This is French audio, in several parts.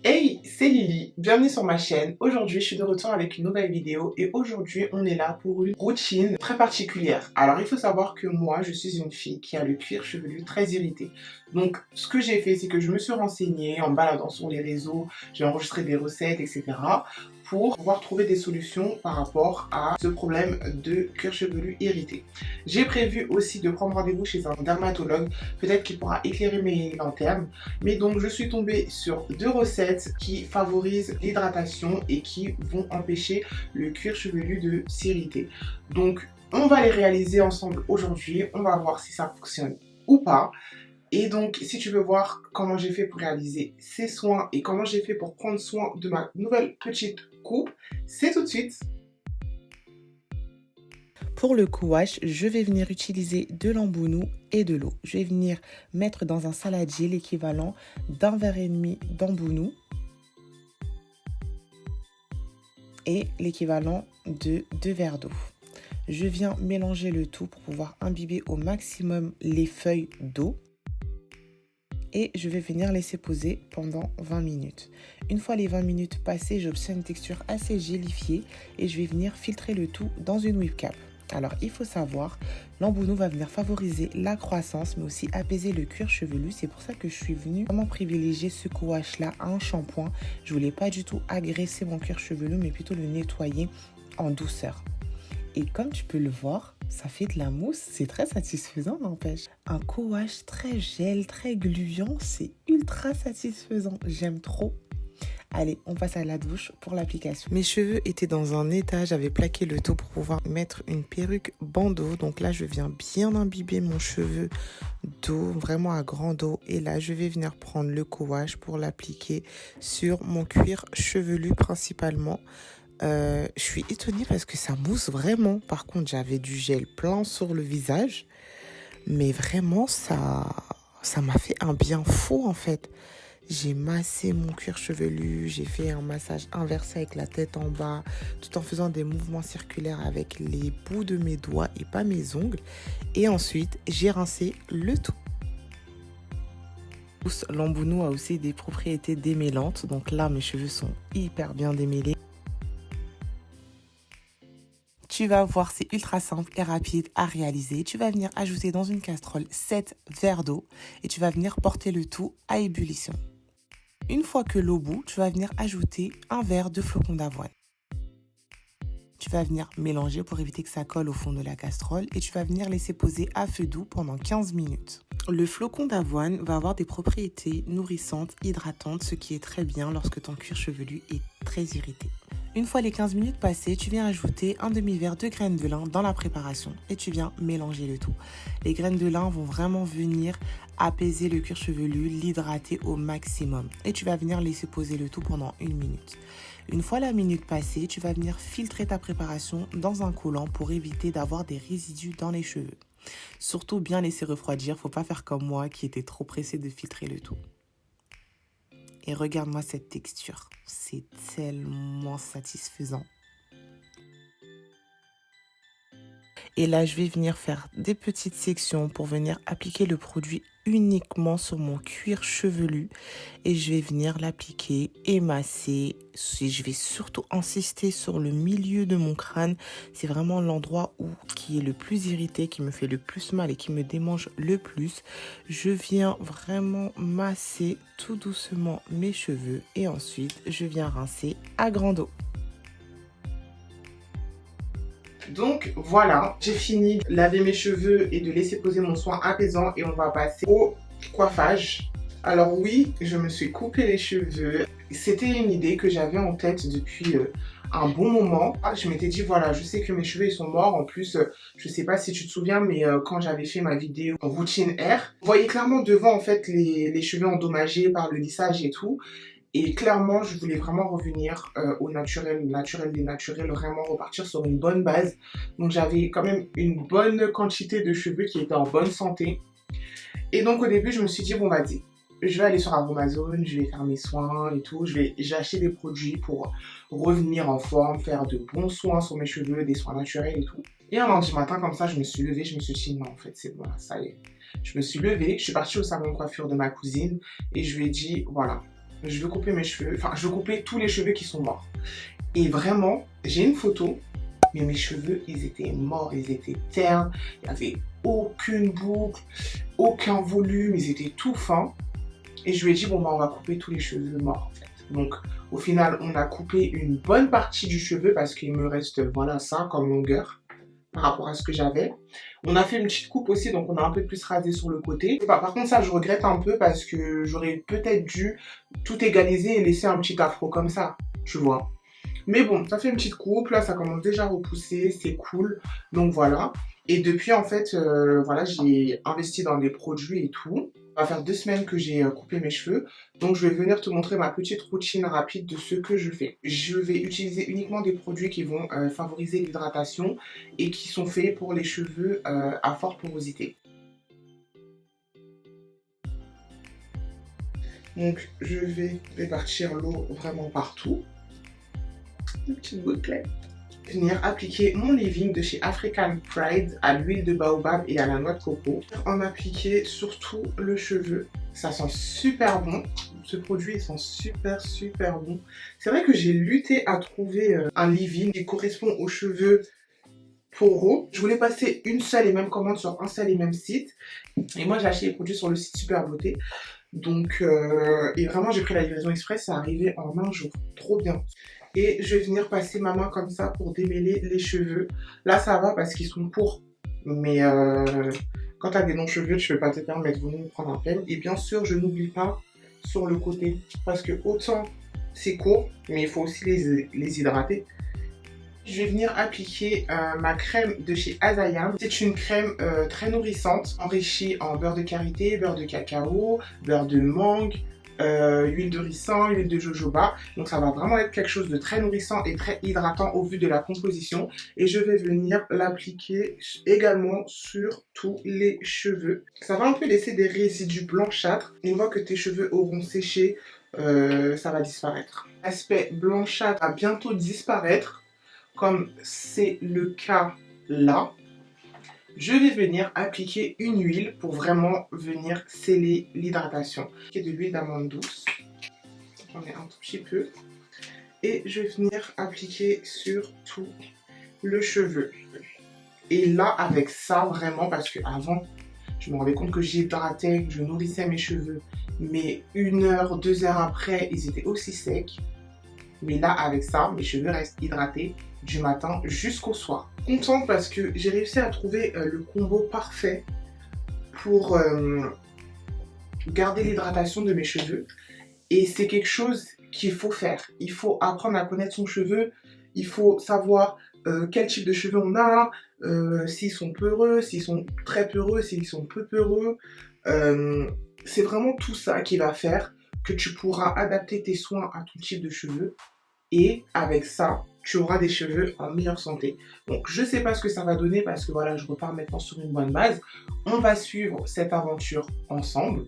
Hey, c'est Lily, bienvenue sur ma chaîne. Aujourd'hui, je suis de retour avec une nouvelle vidéo et aujourd'hui, on est là pour une routine très particulière. Alors, il faut savoir que moi, je suis une fille qui a le cuir chevelu très irrité. Donc, ce que j'ai fait, c'est que je me suis renseignée en me baladant sur les réseaux, j'ai enregistré des recettes, etc. pour pouvoir trouver des solutions par rapport à ce problème de cuir chevelu irrité. J'ai prévu aussi de prendre rendez-vous chez un dermatologue, peut-être qu'il pourra éclairer mes lanternes. Mais donc je suis tombée sur deux recettes qui favorisent l'hydratation et qui vont empêcher le cuir chevelu de s'irriter. Donc on va les réaliser ensemble aujourd'hui, on va voir si ça fonctionne ou pas. Et donc si tu veux voir comment j'ai fait pour réaliser ces soins et comment j'ai fait pour prendre soin de ma nouvelle petite coupe, c'est tout de suite. Pour le co-wash, je vais venir utiliser de l'embounou et de l'eau. Je vais venir mettre dans un saladier l'équivalent d'un verre et demi d'embounou et l'équivalent de 2 verres d'eau. Je viens mélanger le tout pour pouvoir imbiber au maximum les feuilles d'eau. Et je vais venir laisser poser pendant 20 minutes. Une fois les 20 minutes passées, j'obtiens une texture assez gélifiée et je vais venir filtrer le tout dans une whip cap. Alors, il faut savoir, l'embounou va venir favoriser la croissance, mais aussi apaiser le cuir chevelu. C'est pour ça que je suis venue vraiment privilégier ce co-wash-là à un shampoing. Je voulais pas du tout agresser mon cuir chevelu, mais plutôt le nettoyer en douceur. Et comme tu peux le voir, ça fait de la mousse, c'est très satisfaisant n'empêche. Un co-wash très gel, très gluant, c'est ultra satisfaisant, j'aime trop. Allez, on passe à la douche pour l'application. Mes cheveux étaient dans un état, j'avais plaqué le tout pour pouvoir mettre une perruque bandeau. Donc là, je viens bien imbiber mon cheveu d'eau, vraiment à grande eau. Et là, je vais venir prendre le co-wash pour l'appliquer sur mon cuir chevelu principalement. Je suis étonnée parce que ça mousse vraiment. Par contre, j'avais du gel plein sur le visage. Mais vraiment, ça m'a fait un bien fou en fait. J'ai massé mon cuir chevelu, j'ai fait un massage inversé avec la tête en bas, tout en faisant des mouvements circulaires avec les bouts de mes doigts et pas mes ongles. Et ensuite, j'ai rincé le tout. L'embounou a aussi des propriétés démêlantes. Donc là, mes cheveux sont hyper bien démêlés. Tu vas voir, c'est ultra simple et rapide à réaliser. Tu vas venir ajouter dans une casserole 7 verres d'eau et tu vas venir porter le tout à ébullition. Une fois que l'eau bout, tu vas venir ajouter un verre de flocons d'avoine. Tu vas venir mélanger pour éviter que ça colle au fond de la casserole et tu vas venir laisser poser à feu doux pendant 15 minutes. Le flocon d'avoine va avoir des propriétés nourrissantes, hydratantes, ce qui est très bien lorsque ton cuir chevelu est très irrité. Une fois les 15 minutes passées, tu viens ajouter un demi-verre de graines de lin dans la préparation et tu viens mélanger le tout. Les graines de lin vont vraiment venir apaiser le cuir chevelu, l'hydrater au maximum. Et tu vas venir laisser poser le tout pendant 1 minute. Une fois la minute passée, tu vas venir filtrer ta préparation dans un collant pour éviter d'avoir des résidus dans les cheveux. Surtout bien laisser refroidir, faut pas faire comme moi qui était trop pressée de filtrer le tout. Et regarde-moi cette texture, c'est tellement satisfaisant. Et là, je vais venir faire des petites sections pour venir appliquer le produit uniquement sur mon cuir chevelu. Et je vais venir l'appliquer et masser. Je vais surtout insister sur le milieu de mon crâne. C'est vraiment l'endroit qui est le plus irrité, qui me fait le plus mal et qui me démange le plus. Je viens vraiment masser tout doucement mes cheveux. Et ensuite, je viens rincer à grande eau. Donc voilà, j'ai fini de laver mes cheveux et de laisser poser mon soin apaisant et on va passer au coiffage. Alors oui, je me suis coupé les cheveux. C'était une idée que j'avais en tête depuis un bon moment. Je m'étais dit voilà, je sais que mes cheveux ils sont morts. En plus, je sais pas si tu te souviens, mais quand j'avais fait ma vidéo en routine air, vous voyez clairement devant en fait les cheveux endommagés par le lissage et tout. Et clairement, je voulais vraiment revenir au naturel des naturels, vraiment repartir sur une bonne base. Donc j'avais quand même une bonne quantité de cheveux qui étaient en bonne santé. Et donc au début, je me suis dit, bon vas-y, je vais aller sur Amazon, je vais faire mes soins et tout. J'ai acheté des produits pour revenir en forme, faire de bons soins sur mes cheveux, des soins naturels et tout. Et un lundi matin, comme ça, je me suis levée, je me suis dit, non, en fait, c'est bon, ça y est. Je me suis levée, je suis partie au salon de coiffure de ma cousine et je lui ai dit, voilà, je veux couper mes cheveux, enfin je veux couper tous les cheveux qui sont morts. Et vraiment, j'ai une photo, mais mes cheveux, ils étaient morts, ils étaient ternes, il n'y avait aucune boucle, aucun volume, ils étaient tout fins. Et je lui ai dit, bon bah on va couper tous les cheveux morts en fait. Donc au final, on a coupé une bonne partie du cheveu parce qu'il me reste, voilà, ça comme longueur par rapport à ce que j'avais. On a fait une petite coupe aussi, donc on a un peu plus rasé sur le côté. Bah, par contre ça, je regrette un peu parce que j'aurais peut-être dû tout égaliser et laisser un petit afro comme ça, tu vois. Mais bon, ça fait une petite coupe, là ça commence déjà à repousser, c'est cool, donc voilà. Et depuis en fait, voilà, j'ai investi dans des produits et tout. Ça va faire 2 semaines que j'ai coupé mes cheveux, donc je vais venir te montrer ma petite routine rapide de ce que je fais. Je vais utiliser uniquement des produits qui vont favoriser l'hydratation et qui sont faits pour les cheveux à forte porosité. Donc je vais répartir l'eau vraiment partout. Une petite gouttelette. Venir appliquer mon leave-in de chez African Pride à l'huile de baobab et à la noix de coco. En appliquer sur tout le cheveu. Ça sent super bon. Ce produit il sent super bon. C'est vrai que j'ai lutté à trouver un leave-in qui correspond aux cheveux poreux. Je voulais passer une seule et même commande sur un seul et même site. Et moi j'ai acheté les produits sur le site Super Beauté. Donc, et vraiment j'ai pris la livraison express, ça arrivé en un jour. Trop bien. Et je vais venir passer ma main comme ça pour démêler les cheveux. Là ça va parce qu'ils sont courts. Mais quand tu as des longs cheveux, tu ne peux pas te permettre de venir prendre un peigne. Et bien sûr, je n'oublie pas sur le côté. Parce que autant c'est court, mais il faut aussi les hydrater. Je vais venir appliquer ma crème de chez Azayam. C'est une crème très nourrissante, enrichie en beurre de karité, beurre de cacao, beurre de mangue, huile de ricin, huile de jojoba. Donc ça va vraiment être quelque chose de très nourrissant et très hydratant au vu de la composition. Et je vais venir l'appliquer également sur tous les cheveux. Ça va un peu laisser des résidus blanchâtres. Une fois que tes cheveux auront séché, ça va disparaître. L'aspect blanchâtre va bientôt disparaître. Comme c'est le cas là, je vais venir appliquer une huile pour vraiment venir sceller l'hydratation. De l'huile d'amande douce, j'en ai un tout petit peu. Et je vais venir appliquer sur tout le cheveu. Et là, avec ça, vraiment, parce qu'avant, je me rendais compte que j'hydratais, que je nourrissais mes cheveux. Mais 1 heure, 2 heures après, ils étaient aussi secs. Mais là, avec ça, mes cheveux restent hydratés du matin jusqu'au soir. Contente parce que j'ai réussi à trouver le combo parfait pour garder l'hydratation de mes cheveux. Et c'est quelque chose qu'il faut faire. Il faut apprendre à connaître son cheveu. Il faut savoir quel type de cheveux on a, s'ils sont peureux, s'ils sont très peureux, s'ils sont peu peureux. C'est vraiment tout ça qui va faire que tu pourras adapter tes soins à ton type de cheveux. Et avec ça, tu auras des cheveux en meilleure santé. Donc je ne sais pas ce que ça va donner parce que voilà, je repars maintenant sur une bonne base. On va suivre cette aventure ensemble.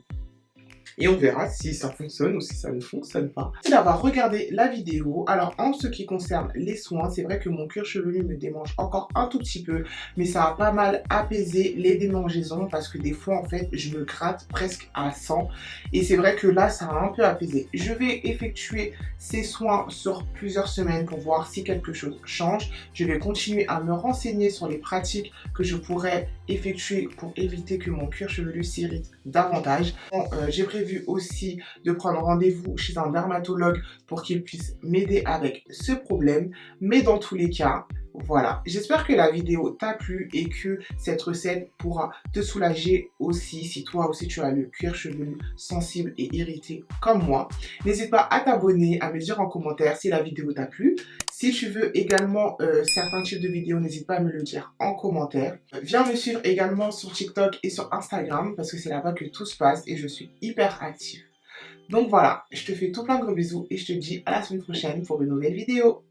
Et on verra si ça fonctionne ou si ça ne fonctionne pas. Merci d'avoir regardé la vidéo. Alors en ce qui concerne les soins, c'est vrai que mon cuir chevelu me démange encore un tout petit peu. Mais ça a pas mal apaisé les démangeaisons parce que des fois en fait je me gratte presque à 100. Et c'est vrai que là ça a un peu apaisé. Je vais effectuer ces soins sur plusieurs semaines pour voir si quelque chose change. Je vais continuer à me renseigner sur les pratiques que je pourrais effectuer pour éviter que mon cuir chevelu s'irrite davantage. J'ai prévu aussi de prendre rendez-vous chez un dermatologue pour qu'il puisse m'aider avec ce problème. Mais dans tous les cas, voilà. J'espère que la vidéo t'a plu et que cette recette pourra te soulager aussi si toi aussi tu as le cuir chevelu sensible et irrité comme moi. N'hésite pas à t'abonner, à me dire en commentaire si la vidéo t'a plu. Si tu veux également certains types de vidéos, n'hésite pas à me le dire en commentaire. Viens me suivre également sur TikTok et sur Instagram parce que c'est là-bas que tout se passe et je suis hyper active. Donc voilà, je te fais tout plein de gros bisous et je te dis à la semaine prochaine pour une nouvelle vidéo.